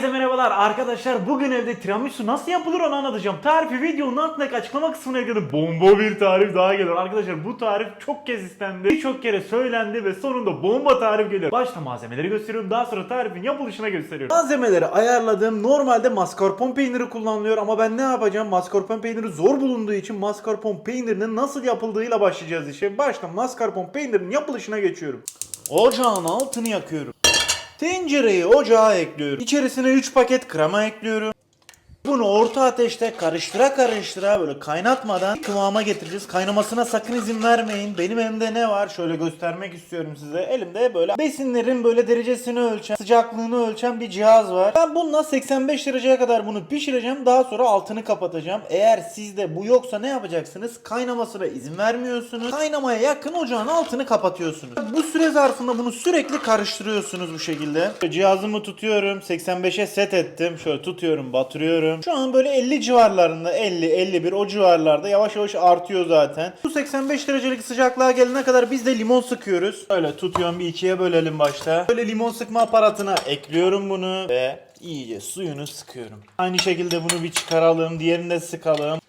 Herkese merhabalar arkadaşlar. Bugün evde tiramisu nasıl yapılır onu anlatacağım. Tarifi videonun altındaki açıklama kısmına ekledim. Bomba bir tarif daha geliyor. Arkadaşlar bu tarif çok kez istendi. Birçok kere söylendi ve sonunda bomba tarif geliyor. Başta malzemeleri gösteriyorum. Daha sonra tarifin yapılışına gösteriyorum. Malzemeleri ayarladım. Normalde mascarpone peyniri kullanılıyor ama ben ne yapacağım? Mascarpone peyniri zor bulunduğu için mascarpone peynirinin nasıl yapıldığıyla başlayacağız işe. Başta mascarpone peynirinin yapılışına geçiyorum. Ocağın altını yakıyorum. Tencereyi ocağa ekliyorum. İçerisine 3 paket krema ekliyorum. Bunu orta ateşte karıştıra böyle kaynatmadan kıvama getireceğiz. Kaynamasına sakın izin vermeyin. Benim elimde ne var? Şöyle göstermek istiyorum size. Elimde böyle besinlerin böyle derecesini ölçen, sıcaklığını ölçen bir cihaz var. Ben bununla 85 dereceye kadar bunu pişireceğim. Daha sonra altını kapatacağım. Eğer sizde bu yoksa ne yapacaksınız? Kaynamasına izin vermiyorsunuz. Kaynamaya yakın ocağın altını kapatıyorsunuz. Bu süre zarfında bunu sürekli karıştırıyorsunuz bu şekilde. Cihazımı tutuyorum. 85'e set ettim. Şöyle tutuyorum, batırıyorum. Şu an böyle 50 civarlarında, 50, 51 o civarlarda yavaş yavaş artıyor zaten. Bu 85 derecelik sıcaklığa gelene kadar biz de limon sıkıyoruz. Böyle tutuyorum, bir ikiye bölelim başta. Böyle limon sıkma aparatına ekliyorum bunu ve iyice suyunu sıkıyorum. Aynı şekilde bunu bir çıkaralım, diğerini de sıkalım.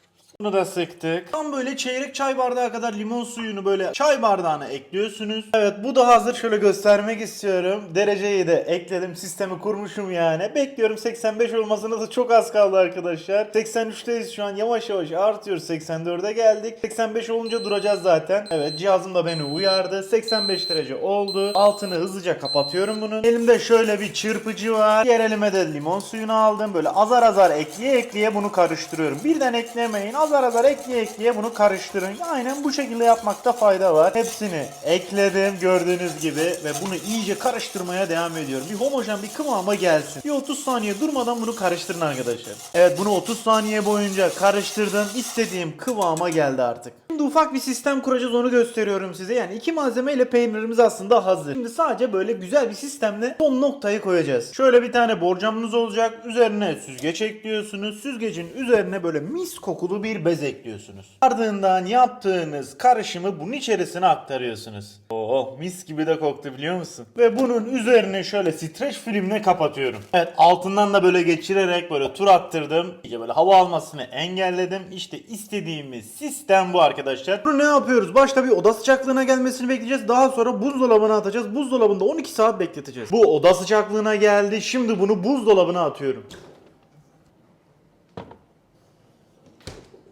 Bunu da sıktık. Tam böyle çeyrek çay bardağı kadar limon suyunu böyle çay bardağına ekliyorsunuz. Evet, bu da hazır. Şöyle göstermek istiyorum. Dereceyi de ekledim. Sistemi kurmuşum yani. Bekliyorum 85 olmasına da çok az kaldı arkadaşlar. 83'teyiz şu an. Yavaş yavaş artıyoruz. 84'e geldik. 85 olunca duracağız zaten. Evet, cihazım da beni uyardı. 85 derece oldu. Altını hızlıca kapatıyorum bunun. Elimde şöyle bir çırpıcı var. Diğer elime de limon suyunu aldım. Böyle azar azar ekleye bunu karıştırıyorum. Birden eklemeyin. Azar azar ekleye bunu karıştırın. Aynen bu şekilde yapmakta fayda var. Hepsini ekledim gördüğünüz gibi ve bunu iyice karıştırmaya devam ediyorum. Bir homojen bir kıvama gelsin. Bir 30 saniye durmadan bunu karıştırın arkadaşlar. Evet, bunu 30 saniye boyunca karıştırdım. İstediğim kıvama geldi artık. Şimdi ufak bir sistem kuracağız, onu gösteriyorum size. Yani iki malzeme ile peynirimiz aslında hazır. Şimdi sadece böyle güzel bir sistemle son noktayı koyacağız. Şöyle bir tane borcamınız olacak. Üzerine süzgeç ekliyorsunuz. Süzgecin üzerine böyle mis kokulu bir bez ekliyorsunuz. Ardından yaptığınız karışımı bunun içerisine aktarıyorsunuz. Oh, mis gibi de koktu biliyor musun? Ve bunun üzerine şöyle streç filmle kapatıyorum. Evet, altından da böyle geçirerek böyle tur attırdım. İyice böyle hava almasını engelledim. İşte istediğimiz sistem bu arkadaşlar. Bunu ne yapıyoruz? Başta bir oda sıcaklığına gelmesini bekleyeceğiz. Daha sonra buzdolabına atacağız. Buzdolabında 12 saat bekleteceğiz. Bu oda sıcaklığına geldi. Şimdi bunu buzdolabına atıyorum.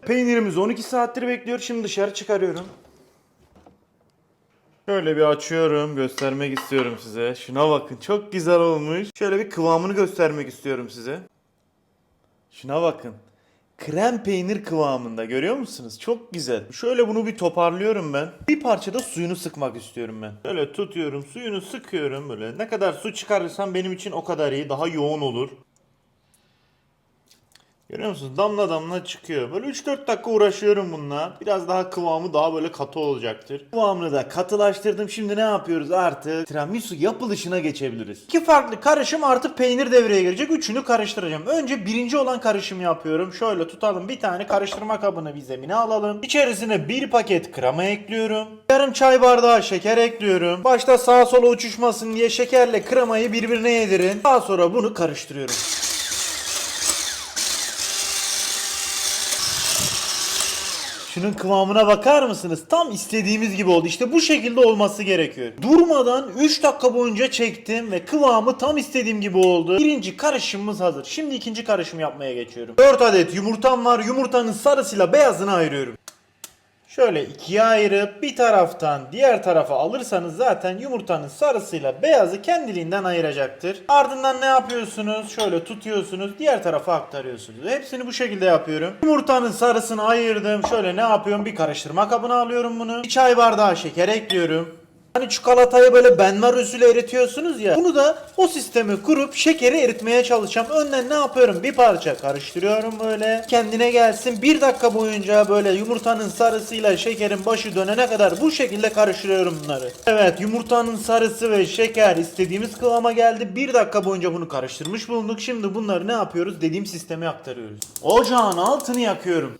Peynirimiz 12 saattir bekliyor. Şimdi dışarı çıkarıyorum. Şöyle bir açıyorum. Göstermek istiyorum size. Şuna bakın. Çok güzel olmuş. Şöyle bir kıvamını göstermek istiyorum size. Şuna bakın. Krem peynir kıvamında, görüyor musunuz? Çok güzel. Şöyle bunu bir toparlıyorum ben. Bir parça da suyunu sıkmak istiyorum ben. Böyle tutuyorum, suyunu sıkıyorum böyle. Ne kadar su çıkarırsam benim için o kadar iyi. Daha yoğun olur. Görüyor musunuz? Damla damla çıkıyor. Böyle 3-4 dakika uğraşıyorum bununla. Biraz daha kıvamı daha böyle katı olacaktır. Kıvamını da katılaştırdım. Şimdi ne yapıyoruz? Artık tiramisu yapılışına geçebiliriz. İki farklı karışım artı peynir devreye girecek. Üçünü karıştıracağım. Önce birinci olan karışımı yapıyorum. Şöyle tutalım. Bir tane karıştırma kabını bir zemine alalım. İçerisine bir paket krema ekliyorum. Yarım çay bardağı şeker ekliyorum. Başta sağa sola uçuşmasın diye şekerle kremayı birbirine yedirin. Daha sonra bunu karıştırıyorum. Şunun kıvamına bakar mısınız? Tam istediğimiz gibi oldu. İşte bu şekilde olması gerekiyor. Durmadan 3 dakika boyunca çektim ve kıvamı tam istediğim gibi oldu. Birinci karışımımız hazır. Şimdi ikinci karışım yapmaya geçiyorum. 4 adet yumurtam var. Yumurtanın sarısıyla beyazını ayırıyorum. Şöyle ikiye ayırıp bir taraftan diğer tarafa alırsanız zaten yumurtanın sarısıyla beyazı kendiliğinden ayıracaktır. Ardından ne yapıyorsunuz? Şöyle tutuyorsunuz, diğer tarafa aktarıyorsunuz. Hepsini bu şekilde yapıyorum. Yumurtanın sarısını ayırdım. Şöyle ne yapıyorum? Bir karıştırma kabına alıyorum bunu. Bir çay bardağı şeker ekliyorum. Hani çikolatayı böyle benmar usulü eritiyorsunuz ya. Bunu da o sistemi kurup şekeri eritmeye çalışacağım. Önden ne yapıyorum? Bir parça karıştırıyorum böyle. Kendine gelsin. 1 dakika boyunca böyle yumurtanın sarısıyla şekerin başı dönene kadar bu şekilde karıştırıyorum bunları. Evet, yumurtanın sarısı ve şeker istediğimiz kıvama geldi. 1 dakika boyunca bunu karıştırmış bulunduk. Şimdi bunları ne yapıyoruz? Dediğim sisteme aktarıyoruz. Ocağın altını yakıyorum.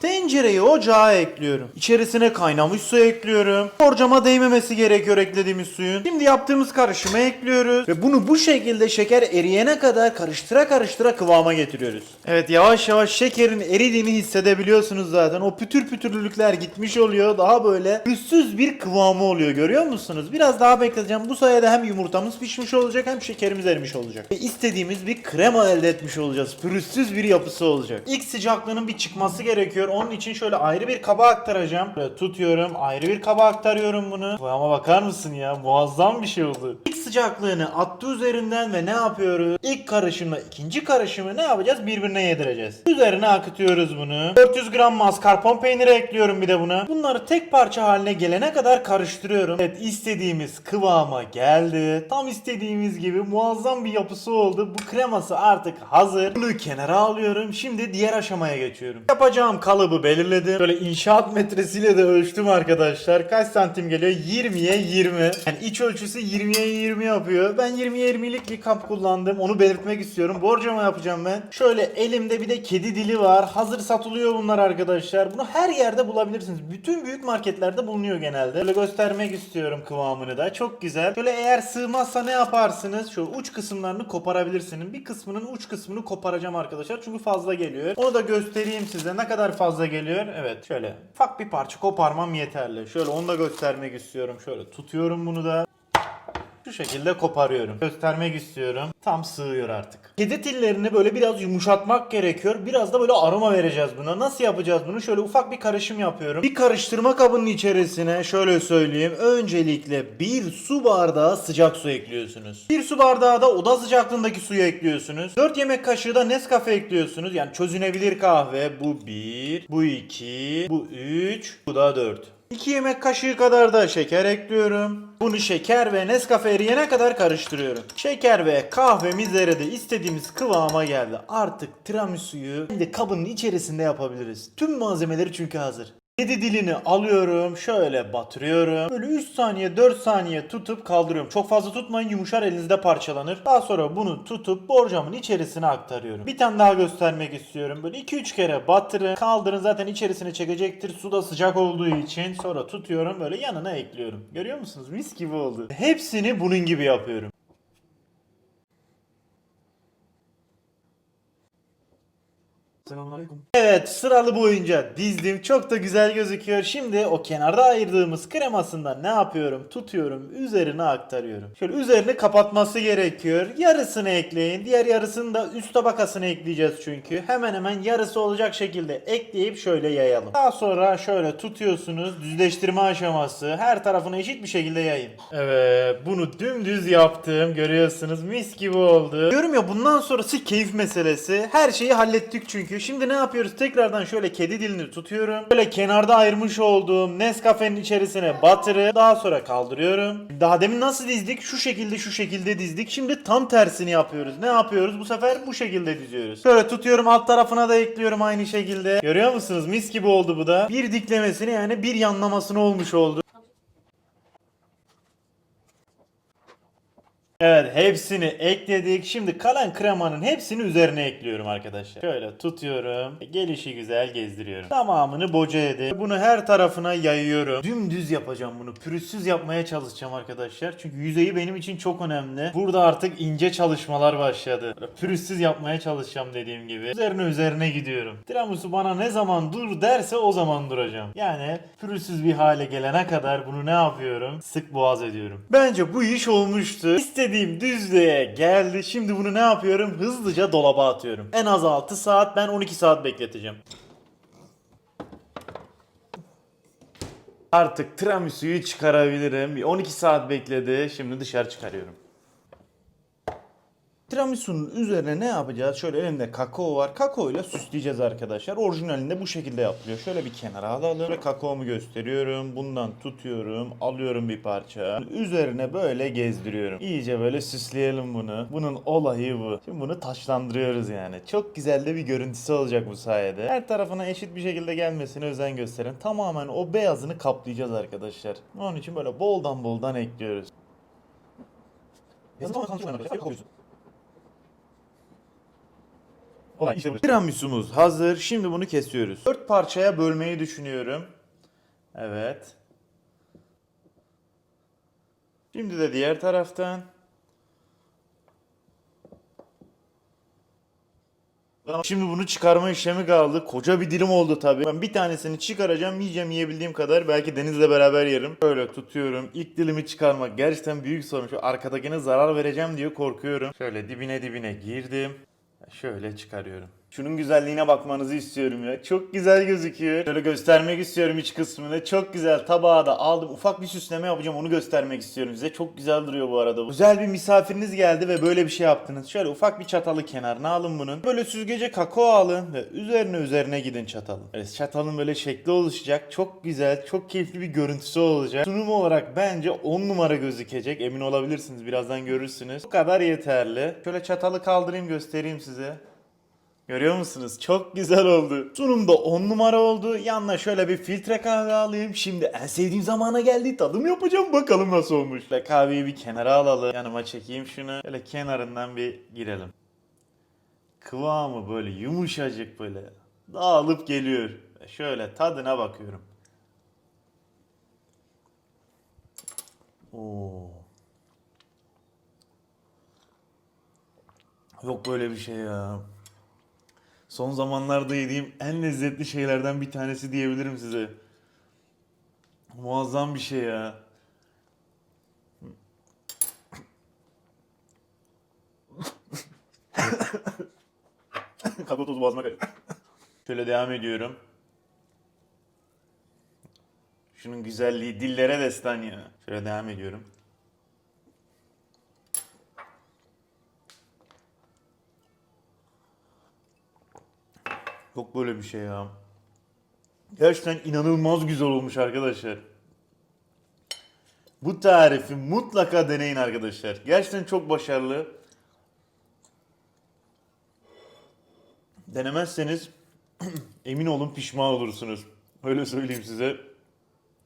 Tencereyi ocağa ekliyorum. İçerisine kaynamış su ekliyorum. Borcama değmemesi gerekiyor eklediğimiz suyun. Şimdi yaptığımız karışımı ekliyoruz. Ve bunu bu şekilde şeker eriyene kadar karıştıra karıştıra kıvama getiriyoruz. Evet, yavaş yavaş şekerin eridiğini hissedebiliyorsunuz zaten. O pütür pütürlülükler gitmiş oluyor. Daha böyle pürüzsüz bir kıvamı oluyor, görüyor musunuz? Biraz daha bekleteceğim. Bu sayede hem yumurtamız pişmiş olacak hem şekerimiz erimiş olacak. Ve istediğimiz bir krema elde etmiş olacağız. Pürüzsüz bir yapısı olacak. İlk sıcaklığının bir çıkması gerekiyor. Onun için şöyle ayrı bir kaba aktaracağım. Böyle tutuyorum. Ayrı bir kaba aktarıyorum bunu. Ama bakar mısın ya? Muazzam bir şey oldu. İlk sıcaklığını attı üzerinden ve ne yapıyoruz? İlk karışımla ikinci karışımı ne yapacağız? Birbirine yedireceğiz. Üzerine akıtıyoruz bunu. 400 gram mascarpone peyniri ekliyorum bir de buna. Bunları tek parça haline gelene kadar karıştırıyorum. Evet, istediğimiz kıvama geldi. Tam istediğimiz gibi muazzam bir yapısı oldu. Bu kreması artık hazır. Bunu kenara alıyorum. Şimdi diğer aşamaya geçiyorum. Yapacağım kalıbı belirledim. Böyle inşaat metresiyle de ölçtüm arkadaşlar. Kaç santim geliyor? 20'ye 20. Yani iç ölçüsü 20'ye 20 yapıyor. Ben 20'ye 20'lik bir kap kullandım. Onu belirtmek istiyorum. Borcama yapacağım ben. Şöyle elimde bir de kedi dili var. Hazır satılıyor bunlar arkadaşlar. Bunu her yerde bulabilirsiniz. Bütün büyük marketlerde bulunuyor genelde. Böyle göstermek istiyorum kıvamını da. Çok güzel. Şöyle eğer sığmazsa ne yaparsınız? Şu uç kısımlarını koparabilirsiniz. Bir kısmının uç kısmını koparacağım arkadaşlar. Çünkü fazla geliyor. Onu da göstereyim size. Ne kadar fazla geliyor? Evet, şöyle ufak bir parça koparmam yeterli. Şöyle onu da göstermek istiyorum. Şöyle tutuyorum bunu da. Şu şekilde koparıyorum. Göstermek istiyorum. Tam sığıyor artık. Kedi tillerini böyle biraz yumuşatmak gerekiyor. Biraz da böyle aroma vereceğiz buna. Nasıl yapacağız bunu? Şöyle ufak bir karışım yapıyorum. Bir karıştırma kabının içerisine şöyle söyleyeyim. Öncelikle bir su bardağı sıcak su ekliyorsunuz. Bir su bardağı da oda sıcaklığındaki suyu ekliyorsunuz. 4 yemek kaşığı da Nescafe ekliyorsunuz. Yani çözünebilir kahve. Bu 1, bu 2, bu 3, bu da 4. 2 yemek kaşığı kadar da şeker ekliyorum. Bunu şeker ve Nescafe eriyene kadar karıştırıyorum. Şeker ve kahvemiz eridi. İstediğimiz kıvama geldi. Artık tiramisu'yu şimdi kabının içerisinde yapabiliriz. Tüm malzemeleri çünkü hazır. 7 dilini alıyorum, şöyle batırıyorum. Böyle 3 saniye 4 saniye tutup kaldırıyorum. Çok fazla tutmayın, yumuşar, elinizde parçalanır. Daha sonra bunu tutup borcamın içerisine aktarıyorum. Bir tane daha göstermek istiyorum. Böyle 2-3 kere batırın, kaldırın, zaten içerisine çekecektir. Su da sıcak olduğu için. Sonra tutuyorum, böyle yanına ekliyorum. Görüyor musunuz? Mis gibi oldu. Hepsini bunun gibi yapıyorum. Selamünaleyküm. Evet, sıralı boyunca dizdim. Çok da güzel gözüküyor. Şimdi o kenarda ayırdığımız kremasından ne yapıyorum? Tutuyorum, üzerine aktarıyorum. Şöyle üzerini kapatması gerekiyor. Yarısını ekleyin. Diğer yarısını da üst tabakasını ekleyeceğiz çünkü. Hemen hemen yarısı olacak şekilde ekleyip şöyle yayalım. Daha sonra şöyle tutuyorsunuz. Düzleştirme aşaması. Her tarafını eşit bir şekilde yayın. Evet, bunu dümdüz yaptım. Görüyorsunuz, mis gibi oldu. Diyorum ya, bundan sonrası keyif meselesi. Her şeyi hallettik çünkü. Şimdi ne yapıyoruz? Tekrardan şöyle kedi dilini tutuyorum. Böyle kenarda ayırmış olduğum Nescafe'nin içerisine batırıp daha sonra kaldırıyorum. Daha demin nasıl dizdik? Şu şekilde dizdik. Şimdi tam tersini yapıyoruz. Ne yapıyoruz? Bu sefer bu şekilde diziyoruz. Şöyle tutuyorum, alt tarafına da ekliyorum aynı şekilde. Görüyor musunuz? Mis gibi oldu bu da. Bir diklemesini, yani bir yanlamasını olmuş oldu. Evet, hepsini ekledik. Şimdi kalan kremanın hepsini üzerine ekliyorum arkadaşlar. Şöyle tutuyorum. Gelişi güzel gezdiriyorum. Tamamını boca edip bunu her tarafına yayıyorum. Dümdüz yapacağım bunu. Pürüzsüz yapmaya çalışacağım arkadaşlar. Çünkü yüzeyi benim için çok önemli. Burada artık ince çalışmalar başladı. Böyle pürüzsüz yapmaya çalışacağım dediğim gibi. Üzerine gidiyorum. Tiramisu bana ne zaman dur derse o zaman duracağım. Yani pürüzsüz bir hale gelene kadar bunu ne yapıyorum? Sık boğaz ediyorum. Bence bu iş olmuştu. İstediğim düzlüğe geldi. Şimdi bunu ne yapıyorum? Hızlıca dolaba atıyorum. En az 6 saat, ben 12 saat bekleteceğim. Artık tiramisu'yu çıkarabilirim. Bir 12 saat bekledi. Şimdi dışarı çıkarıyorum. Tiramisu'nun üzerine ne yapacağız? Şöyle elimde kakao var. Kakao ile süsleyeceğiz arkadaşlar. Orijinalinde bu şekilde yapılıyor. Şöyle bir kenara alalım. Ve kakaomu gösteriyorum. Bundan tutuyorum. Alıyorum bir parça. Üzerine böyle gezdiriyorum. İyice böyle süsleyelim bunu. Bunun olayı bu. Şimdi bunu taşlandırıyoruz yani. Çok güzel de bir görüntüsü olacak bu sayede. Her tarafına eşit bir şekilde gelmesine özen gösterin. Tamamen o beyazını kaplayacağız arkadaşlar. Onun için böyle boldan ekliyoruz. Olay işte bu. Tiramisumuz hazır. Şimdi bunu kesiyoruz. 4 parçaya bölmeyi düşünüyorum. Evet. Şimdi de diğer taraftan. Şimdi bunu çıkarma işlemi kaldı. Koca bir dilim oldu tabii. Ben bir tanesini çıkaracağım, yiyeceğim yiyebildiğim kadar. Belki Deniz'le beraber yerim. Böyle tutuyorum. İlk dilimi çıkarmak gerçekten büyük sorun. Şu arkadakine zarar vereceğim diye korkuyorum. Şöyle dibine girdim. Şöyle çıkarıyorum. Şunun güzelliğine bakmanızı istiyorum ya. Çok güzel gözüküyor. Şöyle göstermek istiyorum iç kısmını. Çok güzel. Tabağa da aldım. Ufak bir süsleme yapacağım. Onu göstermek istiyorum size. Çok güzel duruyor bu arada. Güzel bir misafiriniz geldi ve böyle bir şey yaptınız. Şöyle ufak bir çatalı kenarına alın bunun. Böyle süzgece kakao alın ve üzerine gidin çatalın. Evet, çatalın böyle şekli oluşacak. Çok güzel, çok keyifli bir görüntüsü olacak. Sunum olarak bence 10 numara gözükecek. Emin olabilirsiniz. Birazdan görürsünüz. Bu kadar yeterli. Şöyle çatalı kaldırayım göstereyim size. Görüyor musunuz? Çok güzel oldu. Sunum da 10 numara oldu. Yanına şöyle bir filtre kahve alayım. Şimdi en sevdiğim zamana geldi. Tadım yapacağım. Bakalım nasıl olmuş. Ve kahveyi bir kenara alalım. Yanıma çekeyim şunu. Şöyle kenarından bir girelim. Kıvamı böyle yumuşacık böyle. Dağılıp geliyor. Ve şöyle tadına bakıyorum. Oo. Yok böyle bir şey ya. Son zamanlarda yediğim en lezzetli şeylerden bir tanesi diyebilirim size. Muazzam bir şey ya. Kakao tozu boğazıma kayıyor. Şöyle devam ediyorum. Şunun güzelliği dillere destan ya. Şöyle devam ediyorum. Yok böyle bir şey ya. Gerçekten inanılmaz güzel olmuş arkadaşlar. Bu tarifi mutlaka deneyin arkadaşlar. Gerçekten çok başarılı. Denemezseniz emin olun pişman olursunuz. Öyle söyleyeyim size.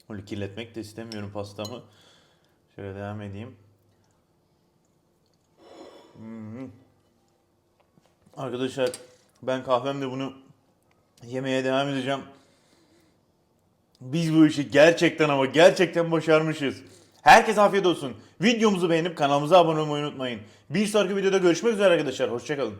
Öyle kirletmek de istemiyorum pastamı. Şöyle devam edeyim. Arkadaşlar ben kahvemle bunu yemeye devam edeceğim. Biz bu işi gerçekten ama gerçekten başarmışız. Herkese afiyet olsun. Videomuzu beğenip kanalımıza abone olmayı unutmayın. Bir sonraki videoda görüşmek üzere arkadaşlar. Hoşçakalın.